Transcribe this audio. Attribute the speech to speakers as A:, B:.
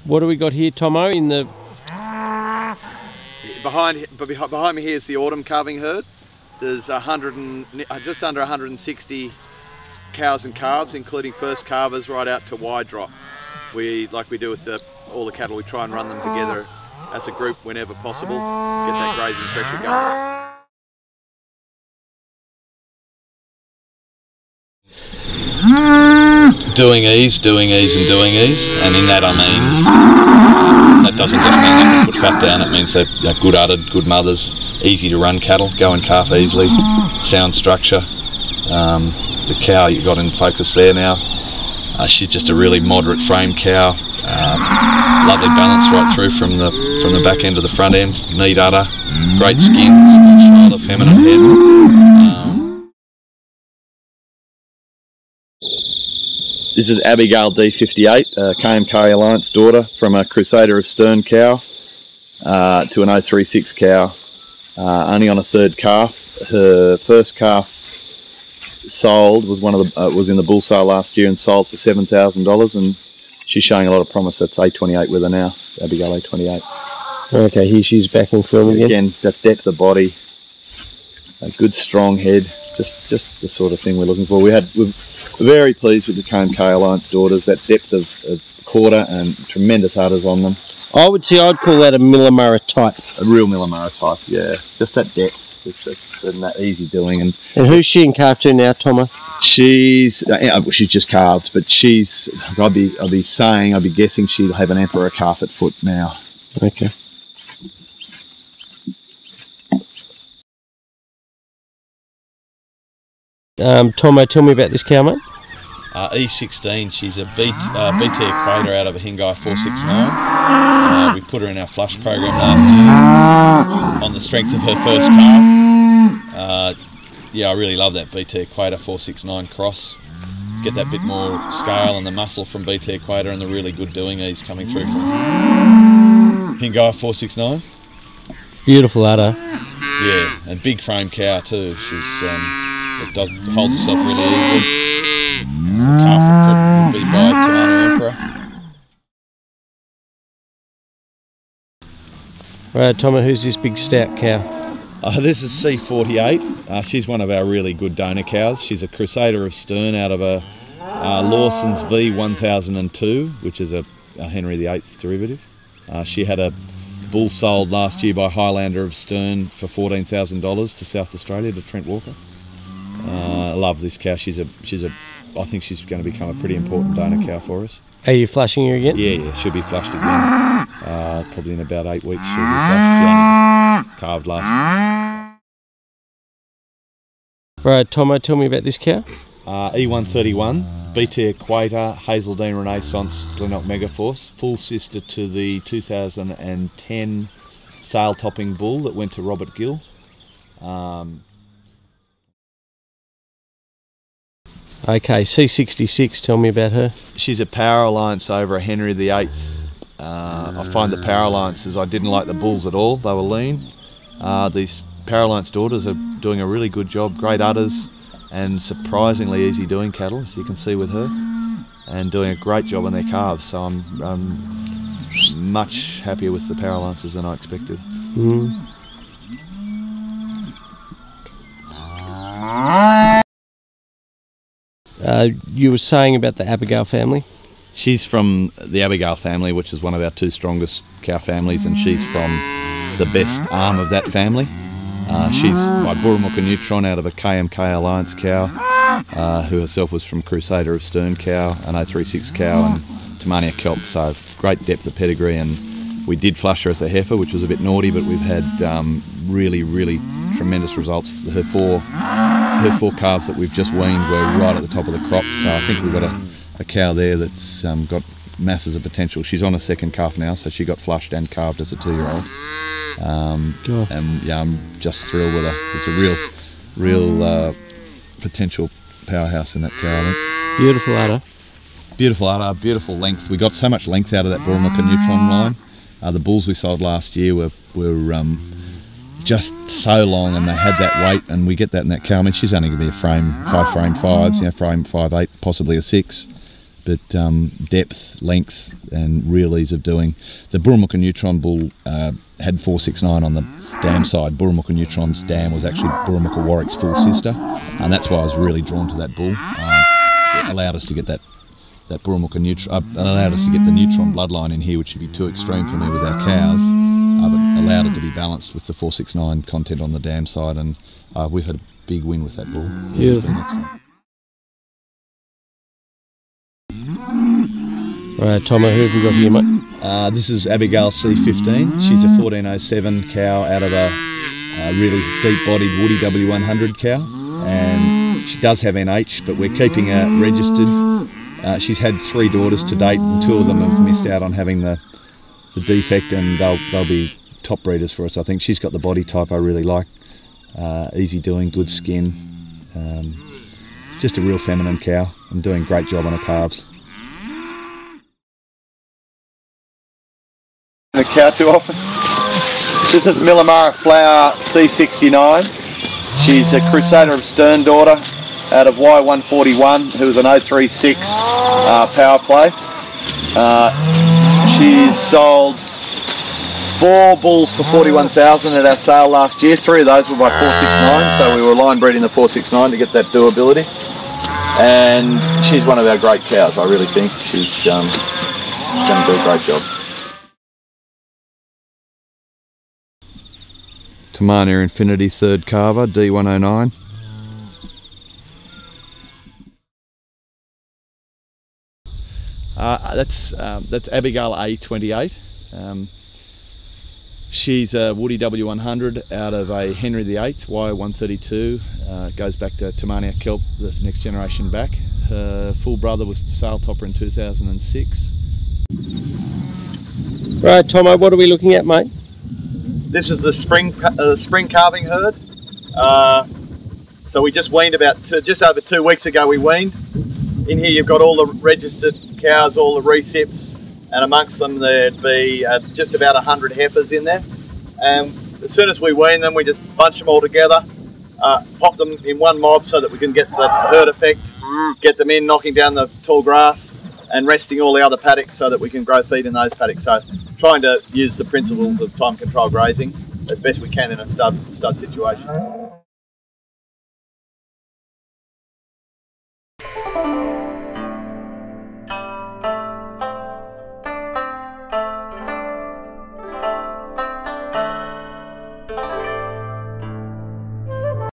A: What do we got here, Tomo, in the...
B: Behind me here is the autumn calving herd. There's just under 160 cows and calves, including first calvers right out to wide drop. Like we do with all the cattle, we try and run them together as a group whenever possible, get that grazing pressure going.
C: Doing ease, and doing ease, and in that I mean, that doesn't just mean they can put fat down, it means they're good uddered, good mothers, easy to run cattle, go and calf easily, sound structure. The cow you got in focus there now, she's just a really moderate frame cow, lovely balance right through from the back end to the front end, neat udder, great skin, small shoulder, feminine head. This is Abigail D58, K&K Alliance daughter, from a Crusader of Stern cow to an 036 cow, only on a third calf. Her first calf sold was was in the bull sale last year and sold for $7,000, and she's showing a lot of promise. That's A28 with her now, Abigail A28.
A: Okay, here she's back in film again.
B: Again, that depth of body, a good strong head, just the sort of thing we're looking for. We're very pleased with the K&K Alliance daughters, that depth of quarter and tremendous udders on them.
A: I would say I'd call that a Millah-Murrah type.
B: A real Millah-Murrah type, yeah. Just that depth. It's that easy doing. And
A: who's she in calf to now, Thomas?
B: She's just calved, but I'd be guessing she'll have an emperor calf at foot now.
A: Okay. Tomo, tell me about this cow, mate.
C: E16, she's a BT Equator out of a Hingai 469. We put her in our flush program last year on the strength of her first calf. Yeah, I really love that BT Equator 469 cross. Get that bit more scale and the muscle from BT Equator and the really good doing ease coming through from Hingai 469. Beautiful udder. Yeah, and big frame cow too. Holds herself really easily. Calf would be by Toronto Emperor.
A: Right, Tomo, who's this big stout cow?
C: This is C48. She's one of our really good donor cows. She's a Crusader of Stern out of a Lawson's V1002, which is a Henry VIII derivative. She had a bull sold last year by Highlander of Stern for $14,000 to South Australia, to Trent Walker. I love this cow. I think she's going to become a pretty important donor cow for us.
A: Are you flushing her again?
C: Yeah, she'll be flushed again. Probably in about 8 weeks she'll be flushed. She only just calved last.
A: Right, Tomo, tell me about this cow.
C: E131, BT Equator, Hazeldean Renaissance, Glenelg Megaforce, full sister to the 2010 sale topping bull that went to Robert Gill.
A: Okay, C66, tell me about her.
C: She's a Power Alliance over a Henry VIII. I find the Power Alliances, I didn't like the bulls at all, they were lean. These Power Alliance daughters are doing a really good job, great udders and surprisingly easy doing cattle, as you can see with her, and doing a great job on their calves, so I'm much happier with the Power Alliances than I expected.
A: You were saying about the Abigail family?
C: She's from the Abigail family, which is one of our 2 strongest cow families, and she's from the best arm of that family. She's my Burramukka Neutron out of a K&K Alliance cow, who herself was from Crusader of Stern cow, an 036 cow, and Tamania Kelp, so great depth of pedigree. And we did flush her as a heifer, which was a bit naughty, but we've had really tremendous results. Her four calves that we've just weaned were right at the top of the crop, so I think we've got a cow there that's got masses of potential. She's on a second calf now, so she got flushed and calved as a 2-year-old. And yeah, I'm just thrilled with her. It's a real potential powerhouse in that cow, I think.
A: Beautiful udder.
C: Beautiful udder, beautiful length. We got so much length out of that Burramukka Neutron line. The bulls we sold last year were just so long, and they had that weight, and we get that in that cow. I mean, she's only going to be a high frame 5s, frame 5'8", possibly a 6. but depth, length, and real ease of doing. The Burramukka Neutron bull had 469 on the dam side. Burramukka Neutron's dam was actually Burramukka Warwick's full sister, and that's why I was really drawn to that bull. It allowed us to get that Burramukka Neutron, allowed us to get the Neutron bloodline in here, which would be too extreme for me with our cows, but allowed it to be balanced with the 469 content on the dam side, and we've had a big win with that bull.
A: Beautiful. Alright, Tomo, who have we got here, mate?
C: This is Abigail C15. She's a 1407 cow out of a really deep-bodied woody W100 cow, and she does have NH, but we're keeping her registered. She's had 3 daughters to date, and 2 of them have missed out on having the defect, and they'll be top breeders for us. I think she's got the body type I really like. Easy doing, good skin, just a real feminine cow, and doing a great job on her calves.
B: The cow too often. This is Millah-Murrah-Flower C69. She's a Crusader of Stern daughter out of Y141, who was an 036 power play. She's sold 4 bulls for 41,000 at our sale last year. 3 of those were by 469, so we were line breeding the 469 to get that doability. And she's one of our great cows. I really think she's going to do a great job.
C: Tamania Infinity third carver, D109. That's Abigail A28. She's a Woody W100 out of a Henry VIII Y132. Goes back to Tamania Kelp, the next generation back. Her full brother was sale topper in 2006.
A: Right, Tomo, what are we looking at, mate?
B: This is the spring calving herd. So we just weaned just over 2 weeks ago. We weaned. In here you've got all the registered cows, all the recips, and amongst them there'd be just about 100 heifers in there. And as soon as we wean them, we just bunch them all together, pop them in one mob so that we can get the herd effect, get them in, knocking down the tall grass, and resting all the other paddocks so that we can grow feed in those paddocks. So trying to use the principles of time control grazing as best we can in a stud situation.